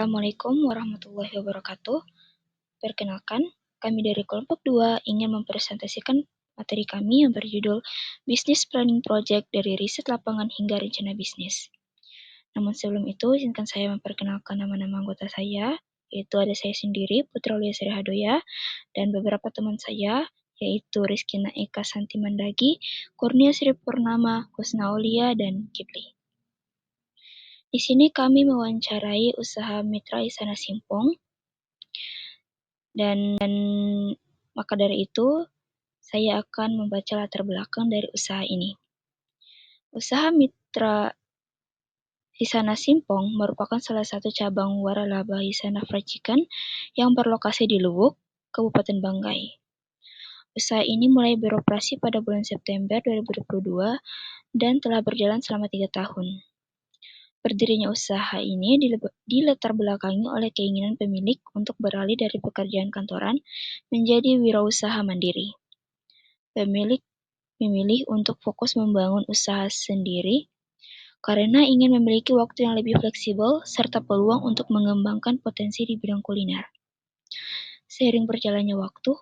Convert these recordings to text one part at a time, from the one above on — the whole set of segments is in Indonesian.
Assalamualaikum warahmatullahi wabarakatuh. Perkenalkan, kami dari kelompok 2 ingin mempresentasikan materi kami yang berjudul Business Planning Project dari riset lapangan hingga rencana bisnis. Namun sebelum itu, izinkan saya memperkenalkan nama-nama anggota saya, yaitu ada saya sendiri, Putra Aulia Sri Hadoya, dan beberapa teman saya, yaitu Rizkina Eka Santi Mandagi, Kurnia Sri Purnama, Kusna Aulia, dan Kipli. Di sini kami mewawancarai usaha Mitra Isana Simpong, dan maka dari itu saya akan membaca latar belakang dari usaha ini. Usaha Mitra Hisana Simpong merupakan salah satu cabang waralaba Hisana Fried Chicken yang berlokasi di Luwuk, Kabupaten Banggai. Usaha ini mulai beroperasi pada bulan September 2022 dan telah berjalan selama 3 tahun. Berdirinya usaha ini dilatar belakangi oleh keinginan pemilik untuk beralih dari pekerjaan kantoran menjadi wirausaha mandiri. Pemilik memilih untuk fokus membangun usaha sendiri karena ingin memiliki waktu yang lebih fleksibel serta peluang untuk mengembangkan potensi di bidang kuliner. Seiring berjalannya waktu,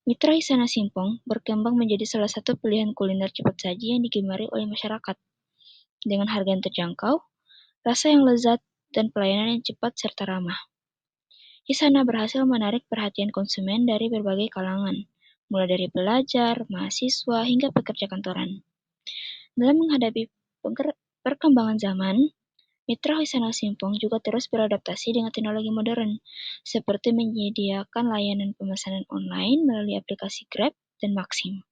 Mitra Hisana Simpong berkembang menjadi salah satu pilihan kuliner cepat saji yang digemari oleh masyarakat. Dengan harga yang terjangkau, rasa yang lezat, dan pelayanan yang cepat serta ramah. Hisana berhasil menarik perhatian konsumen dari berbagai kalangan, mulai dari pelajar, mahasiswa, hingga pekerja kantoran. Dalam menghadapi perkembangan zaman, Mitra Hisana Simpong juga terus beradaptasi dengan teknologi modern, seperti menyediakan layanan pemesanan online melalui aplikasi Grab dan Maxim,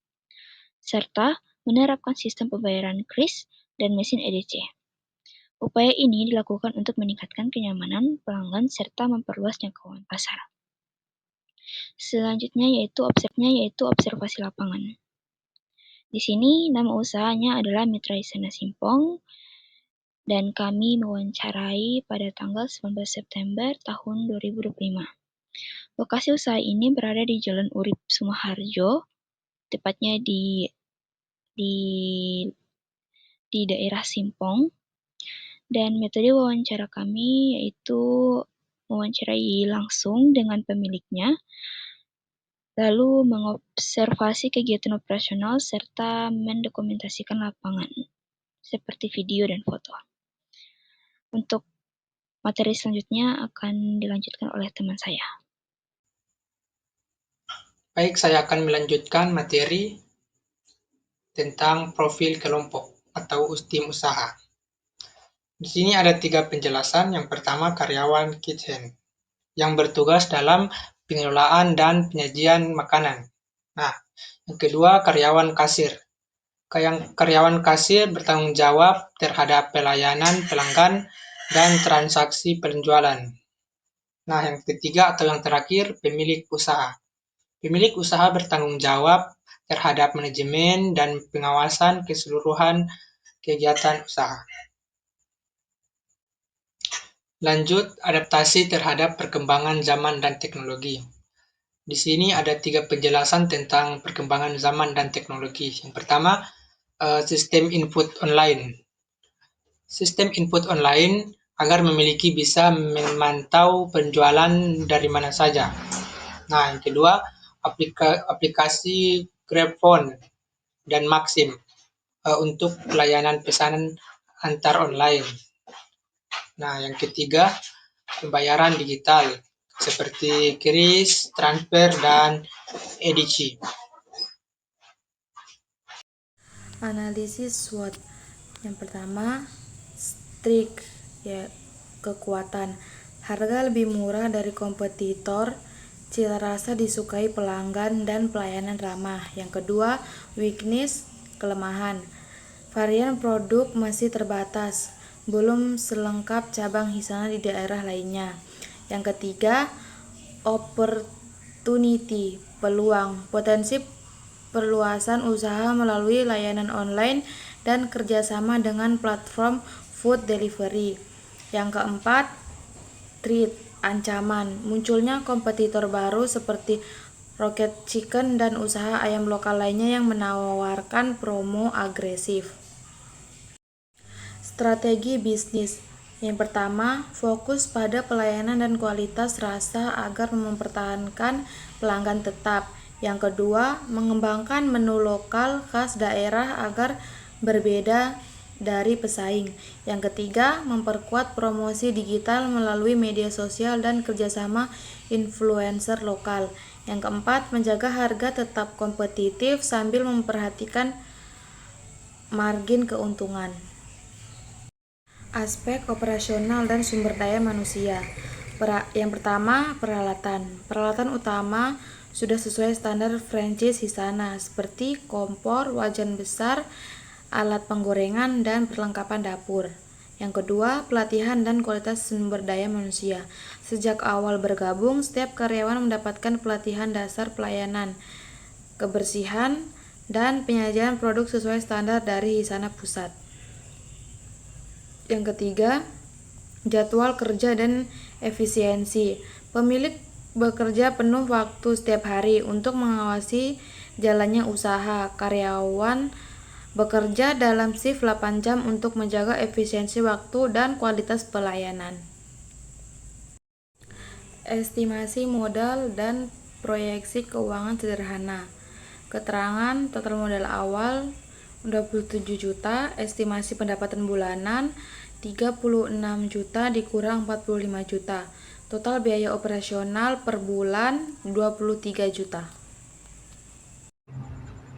serta menerapkan sistem pembayaran kris dan mesin EDC. Upaya ini dilakukan untuk meningkatkan kenyamanan pelanggan serta memperluas jangkauan pasar. Selanjutnya yaitu observasi lapangan. Di sini nama usahanya adalah Mitra Hisana Simpong dan kami mewawancarai pada tanggal 19 September tahun 2025. Lokasi usaha ini berada di Jalan Urip Sumoharjo, tepatnya di daerah Simpong. Dan metode wawancara kami yaitu mewawancarai langsung dengan pemiliknya, lalu mengobservasi kegiatan operasional serta mendokumentasikan lapangan, seperti video dan foto. Untuk materi selanjutnya akan dilanjutkan oleh teman saya. Baik, saya akan melanjutkan materi tentang profil kelompok atau tim usaha. Di sini ada 3 penjelasan. Yang pertama, karyawan kitchen yang bertugas dalam pengelolaan dan penyajian makanan. Nah, yang kedua, karyawan kasir. Karyawan kasir bertanggung jawab terhadap pelayanan pelanggan dan transaksi penjualan. Nah, yang ketiga atau yang terakhir, pemilik usaha. Pemilik usaha bertanggung jawab terhadap manajemen dan pengawasan keseluruhan kegiatan usaha. Lanjut, adaptasi terhadap perkembangan zaman dan teknologi. Di sini ada 3 penjelasan tentang perkembangan zaman dan teknologi. Yang pertama, sistem input online. Sistem input online agar memiliki bisa memantau penjualan dari mana saja. Nah, yang kedua, aplikasi GrabPhone dan Maxim untuk pelayanan pesanan antar online. Nah, yang ketiga, pembayaran digital seperti kris, transfer, dan EDC. Analisis SWOT. Yang pertama, strength, ya kekuatan. Harga lebih murah dari kompetitor, cita rasa disukai pelanggan, dan pelayanan ramah. Yang kedua, weakness, kelemahan. Varian produk masih terbatas, belum selengkap cabang Hisana di daerah lainnya. Yang ketiga, opportunity, peluang, potensi perluasan usaha melalui layanan online dan kerjasama dengan platform food delivery. Yang keempat, threat, ancaman, munculnya kompetitor baru seperti Rocket Chicken dan usaha ayam lokal lainnya yang menawarkan promo agresif. Strategi bisnis. Yang pertama, fokus pada pelayanan dan kualitas rasa agar mempertahankan pelanggan tetap. Yang kedua, mengembangkan menu lokal khas daerah agar berbeda dari pesaing. Yang ketiga, memperkuat promosi digital melalui media sosial dan kerjasama influencer lokal. Yang keempat, menjaga harga tetap kompetitif sambil memperhatikan margin keuntungan. Aspek operasional dan sumber daya manusia. Yang pertama, peralatan. Peralatan utama sudah sesuai standar franchise Hisana seperti kompor, wajan besar, alat penggorengan, dan perlengkapan dapur. Yang kedua, pelatihan dan kualitas sumber daya manusia. Sejak awal bergabung, setiap karyawan mendapatkan pelatihan dasar pelayanan, kebersihan, dan penyajian produk sesuai standar dari Hisana Pusat. Yang ketiga, jadwal kerja dan efisiensi. Pemilik bekerja penuh waktu setiap hari untuk mengawasi jalannya usaha. Karyawan bekerja dalam shift 8 jam untuk menjaga efisiensi waktu dan kualitas pelayanan. Estimasi modal dan proyeksi keuangan sederhana. Keterangan total modal awal 27 juta, estimasi pendapatan bulanan 36 juta dikurang 45 juta. Total biaya operasional per bulan 23 juta.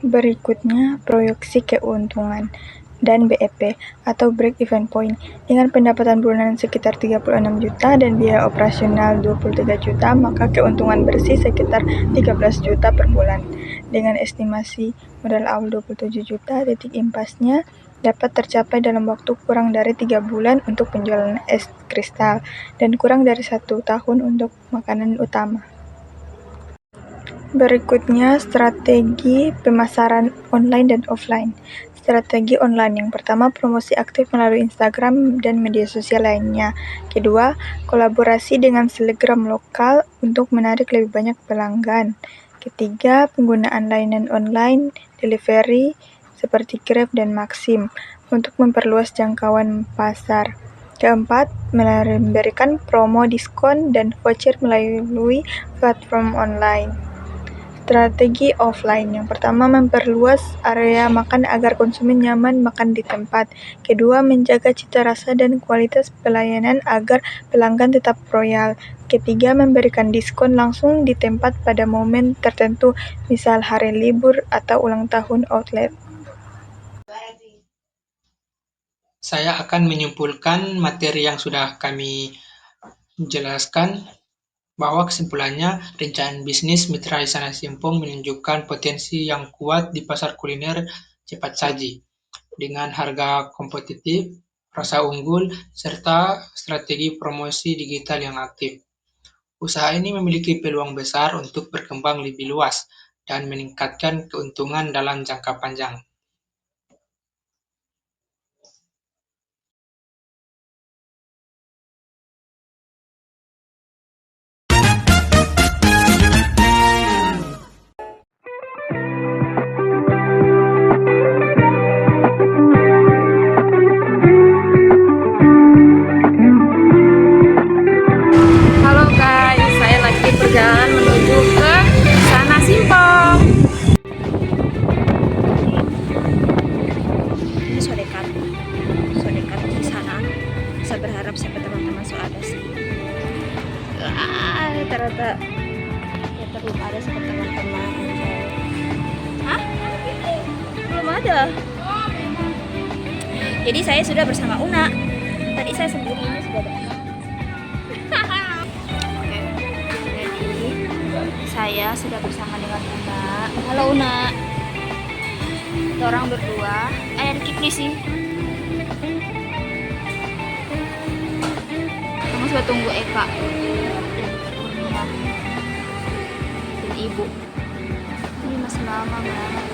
Berikutnya, proyeksi keuntungan dan BEP atau break even point. Dengan pendapatan bulanan sekitar 36 juta dan biaya operasional 23 juta, maka keuntungan bersih sekitar 13 juta per bulan. Dengan estimasi modal awal 27 juta, titik impasnya dapat tercapai dalam waktu kurang dari 3 bulan untuk penjualan es kristal dan kurang dari 1 tahun untuk makanan utama. Berikutnya, strategi pemasaran online dan offline. Strategi online yang pertama, promosi aktif melalui Instagram dan media sosial lainnya. Kedua, kolaborasi dengan selebgram lokal untuk menarik lebih banyak pelanggan. Ketiga, penggunaan layanan online delivery seperti Grab dan Maxim untuk memperluas jangkauan pasar. Keempat, memberikan promo diskon dan voucher melalui platform online. Strategi offline yang pertama, memperluas area makan agar konsumen nyaman makan di tempat. Kedua, menjaga cita rasa dan kualitas pelayanan agar pelanggan tetap loyal. Ketiga, memberikan diskon langsung di tempat pada momen tertentu, misal hari libur atau ulang tahun outlet. Saya akan menyimpulkan materi yang sudah kami jelaskan, bahwa kesimpulannya, rencana bisnis Mitra Hisana Simpong menunjukkan potensi yang kuat di pasar kuliner cepat saji, dengan harga kompetitif, rasa unggul, serta strategi promosi digital yang aktif. Usaha ini memiliki peluang besar untuk berkembang lebih luas dan meningkatkan keuntungan dalam jangka panjang. Halo guys, saya lagi di perjalanan menuju ke Hisana Simpong. Ini so dekat di sana. Saya berharap sampai teman-teman so ada sih. Ternyata ya belum ada sampai teman-teman. Hah? Belum ada. Jadi saya sudah bersama Una. Tadi saya sendiri, ini sudah ada. Oke. Jadi saya sudah bersama dengan Una. Halo Una. Kita orang berdua. Ada Kipli sih. Kamu sudah tunggu Eka dan Ibu. Ini masih lama banget.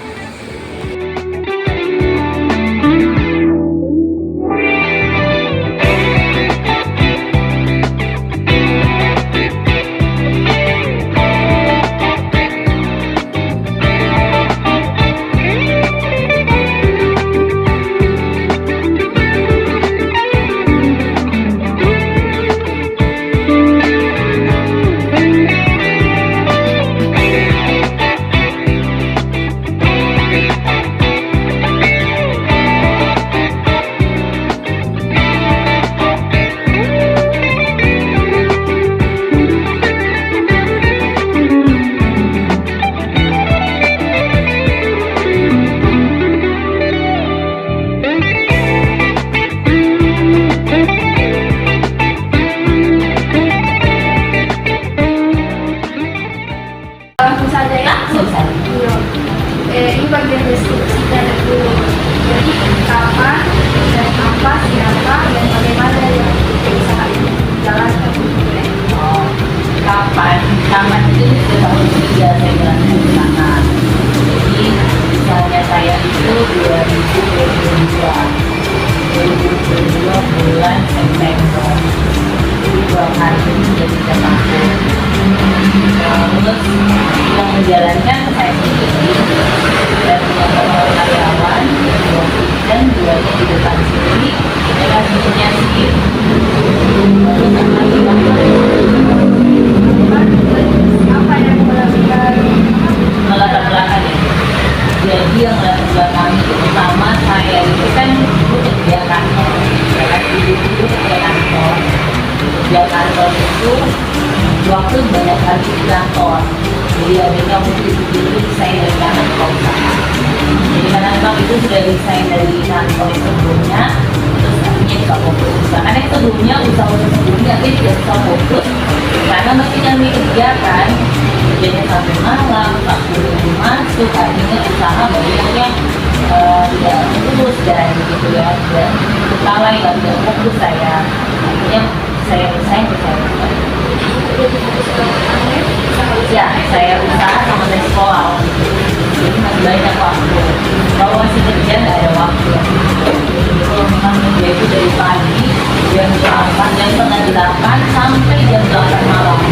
3 tahun ini ya saya jalankan di sana. Jadi misalnya saya itu 2022 bulan September, jadi 2 kali ini jadi 3 tahun. Terus yang menjalankan saya sendiri dan beberapa karyawan dan 2 di depan sini mereka punya skill Apa yang melakukan melatar belakang ya. Jadi yang melatar belakang itu pertama saya itu kan kerja kantor, ya kan dulu kerja kantor. Kerja kantor itu waktu banyak kali di kantor. Jadi akhirnya waktu itu dulu saya dari kantor ke usaha. Jadi karena memang itu sudah resign dari kantor sebelumnya, terus akhirnya juga fokus. Karena sebelumnya usaha sebelumnya dia tidak bisa fokus karena masih nyari kerja kan, kerjanya sampai malam, tak belum masuk, akhirnya usaha banyaknya tidak terus dan gitu ya, tidak terkalai, tidak fokus saya. Akhirnya saya resign ke saya. Ya, saya usaha sama dari sekolah, jadi masih banyak waktu. Kalau masih kerja nggak ada waktu. Jadi kalau memang kerja itu dari pagi jam 8, jam setengah 8 sampai jam 8 malam.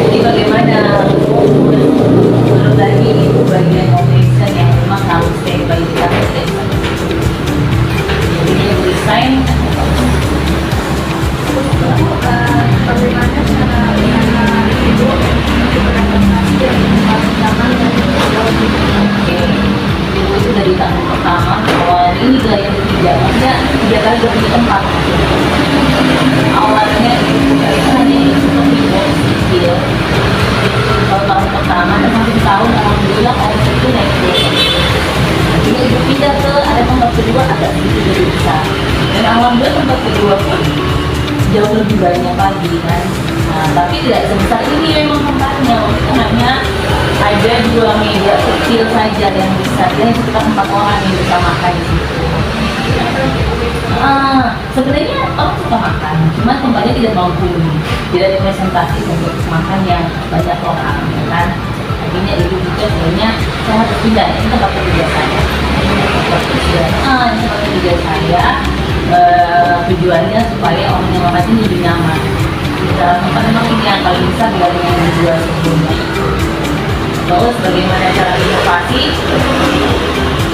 Jadi bagaimana menurut tadi itu bagian operation yang memang harus standby di kantor. Jadi dia resign. bagaimana cara ibu beradaptasi dengan zaman dan Ibu itu dari tahun pertama awal ini ke yang ketiga, maksudnya 3 kali ganti tempat. Awalnya itu hanya seperti bos kecil. Kalau tahun pertama dan satu tahun alhamdulillah omset itu naik terus. Akhirnya ibu pindah ke ada tempat kedua agak sedikit lebih besar. Dan alhamdulillah tempat kedua pun jauh lebih banyak lagi kan. Nah, tapi tidak sebesar ini memang tempatnya. Itu hanya ada 2 meja kecil saja yang bisa dan sekitar 4 orang yang bisa makan di situ. Sebenarnya orang suka makan, cuma tempatnya tidak mampu, tidak representasi untuk makan yang banyak orang, ya kan? Akhirnya ibu pikir sebenarnya saya harus pindah, ini tempat ketiga saya. Ini tempat ketiga saya. Tujuannya supaya orang yang makan ini lebih nyaman. Di dalam tempat memang ini yang paling besar dibanding yang dijual sebelumnya. Terus bagaimana cara inovasi?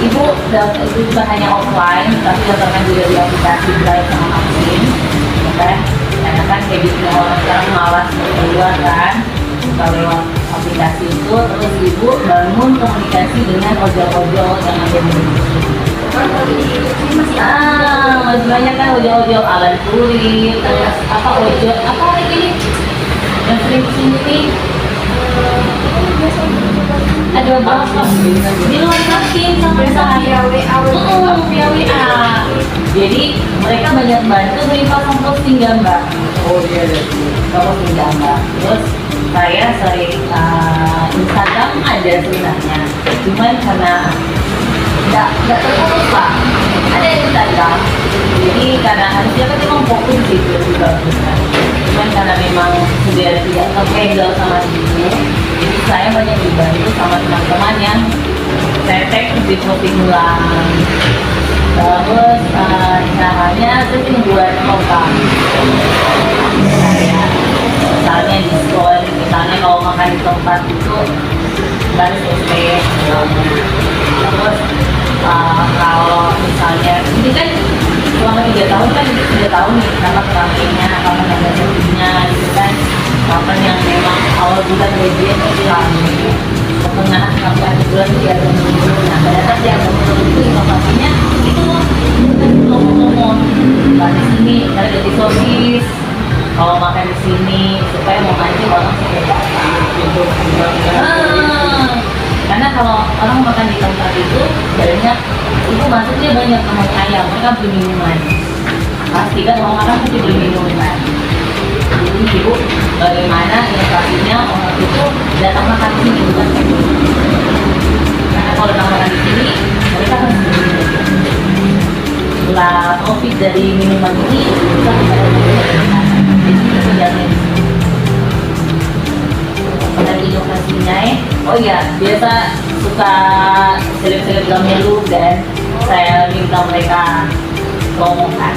Ibu itu bukan hanya offline, tapi daftarkan juga di aplikasi Drive sama Maxim, ya kan? Karena kan kayak gitu orang sekarang malas keluar kan, buka lewat aplikasi itu. Terus ibu bangun komunikasi dengan ojol-ojol yang ada di sini. Masih banyak kan ojol-ojol Alan Kulit, terus apa ojol apa lagi nih yang sering kesini nih? Ada berapa? Di luar saking sama saya via WA. Jadi mereka banyak bantu beri pasang posting gambar. Oh iya deh. Posting gambar. Terus saya sering Instagram ada sebenarnya. Cuman karena nggak terurus lah. Ada Instagram. Jadi karena harusnya kan memang fokus di situ juga kan. Cuman karena memang sudah tidak terhandle sama ibu, jadi saya banyak dibantu sama teman-teman yang saya tag di posting ulang. Terus caranya saya buat lokal. Saya misalnya diskon, misalnya kalau makan di tempat itu dari SP. Terus kalau misalnya ini kan selama 3 tahun kan itu 3 tahun nih kapan terakhirnya, kapan ada gajinya gitu kan, kapan yang memang awal bulan gajian itu lalu setengah sampai akhir bulan itu ada minggu. Nah pada saat yang minggu itu inovasinya itu ngomong-ngomong di sini ada jadi sosis kalau makan di sini supaya mau mancing orang sampai datang gitu. Karena kalau orang makan di tempat itu banyak, itu masuknya banyak sama ayam, mereka beli minuman. Pasti kan orang makan pasti beli minuman. Jadi ibu bagaimana inovasinya orang itu datang makan di sini bukan kayak gitu. Karena kalau datang makan di sini mereka harus beli minuman. Setelah profit dari minuman ini kita kepada masyarakat. Jadi kita jalan di sini. Dan Oh iya, biasa suka seleb-selebgram melu dan saya minta mereka promokan.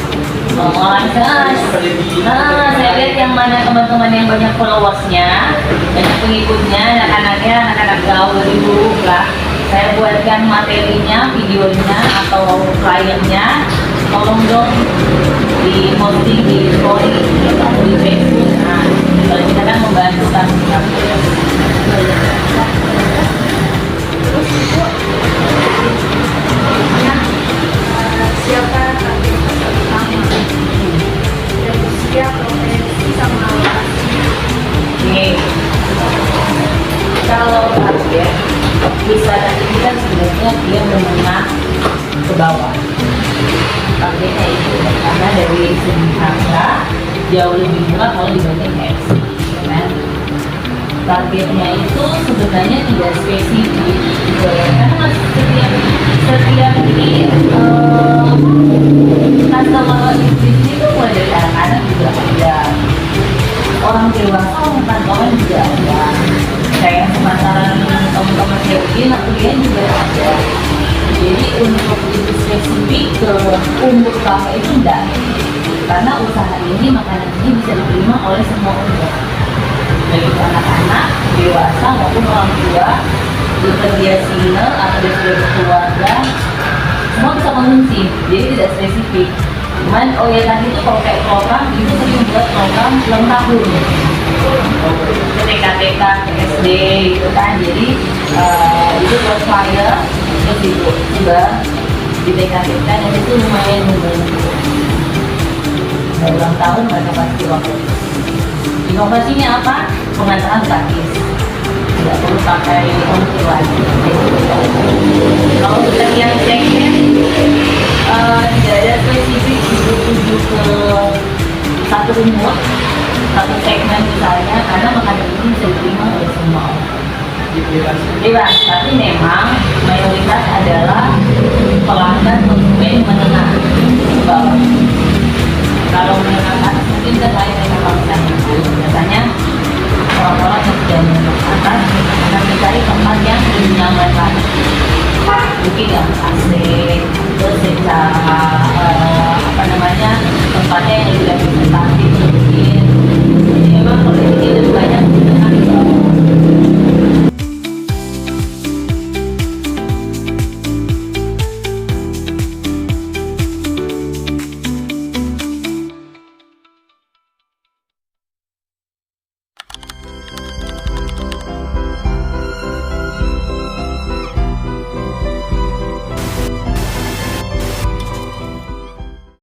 Nah, saya lihat yang mana teman-teman yang banyak followersnya, banyak pengikutnya, anak-anak gaul dari dulu lah. Saya buatkan materinya, videonya atau flyernya, tolong dong di posting di story atau di Facebook. Nah, kalau kita kan membantu kan. Siapa target utama? Dan usia, profesi, sama lokasi. Nih, kalau target wisata ini kan sebenarnya dia menengah ke bawah. Targetnya itu karena dari segi harga jauh lebih murah kalau dibanding X, kan? Targetnya itu sebenarnya tidak spesifik, gitu ya. Karena setiap ini customer di sini tuh mulai dari anak-anak juga ada, orang dewasa, orang kantoran juga ada, kayak pemasaran teman-teman kuliah juga ada. Jadi untuk itu spesifik ke umur berapa itu enggak, karena usaha ini, makanan ini bisa diterima oleh semua umur, baik itu anak-anak, dewasa maupun orang tua, bekerja single atau sudah berkeluarga, semua bisa konsumsi. Jadi tidak spesifik. Cuman oh ya tadi itu kalau kayak program itu sering buat program ulang tahun, TK, SD gitu kan. Jadi itu buat flyer terus itu juga di TK dan itu lumayan membantu. Ulang tahun mereka pasti waktu. Inovasinya apa? Pengantaran gratis, tidak perlu pakai ongkir lagi. Kalau kita yang segmen tidak ada spesifik tuju ke satu umur, satu segmen misalnya, karena makanan ini bisa diterima oleh semua orang. Bebas, tapi memang mayoritas adalah pelanggan konsumen menengah ke bawah. Kalau menengah mungkin kan lain mereka bangsa itu